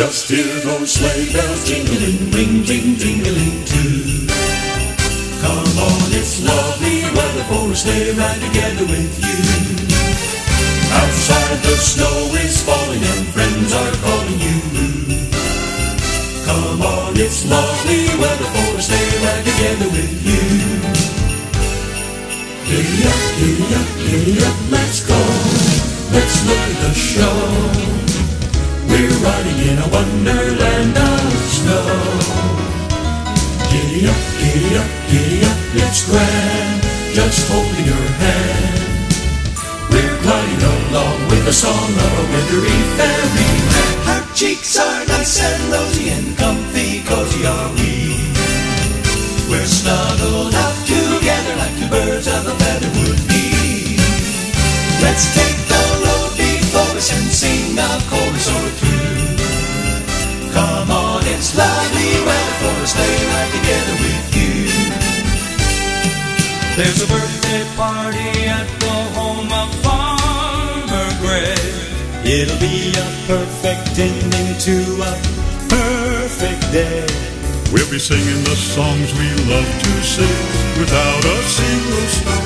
Just hear those sleigh bells jingling, ring, ting, tingling too. Come on, it's lovely weather for a sleigh ride together with you. Outside the snow is falling and friends are calling you. Come on, it's lovely weather for a sleigh ride together with you. Giddy up, giddy up, giddy up, let's go. Let's look at the show. We're riding in a wonderland of snow. Giddy up, giddy up, giddy up, it's grand, just holding your hand. We're gliding along with the song of a wintry fairyland. Our cheeks are nice and rosy and comfy, cozy are we. We're snuggled up together like two birds of a feather would be. Let's take the road before us and sing a chorus or two. Come on, it's lovely weather for a sleigh ride together with you. There's a birthday party at the home of Farmer Gray. It'll be a perfect ending to a perfect day. We'll be singing the songs we love to sing without a single stop.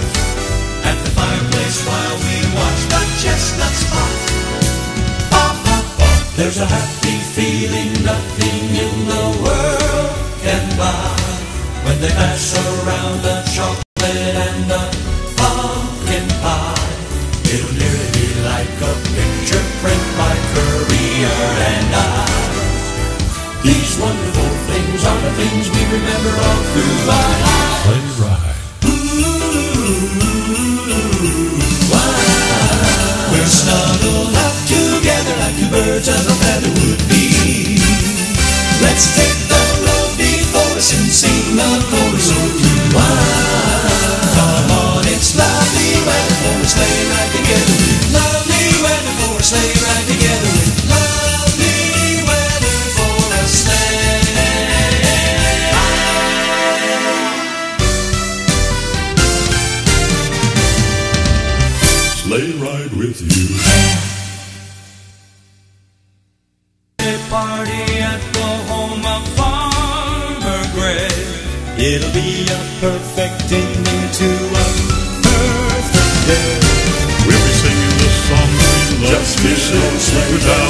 At the fireplace while we watch the chestnuts pop. Pop, pop, pop. There's a happy feeling nothing in the world can buy when they pass around the chocolate and the pumpkin pie. It'll nearly be like a picture print by Currier and I. These wonderful things are the things we remember all through our lives. Sleigh ride. We're snuggled up together like two birds of a feather would be. Let's take the road before us and sing a chorus or two. Come on, it's lovely weather for a sleigh ride together with. Lovely weather for a sleigh ride together with. Lovely weather for a sleigh ride. Sleigh ride with you. Party at the home of Farmer Gray. It'll be a perfect ending to a perfect day. We'll be singing the songs we love to sing without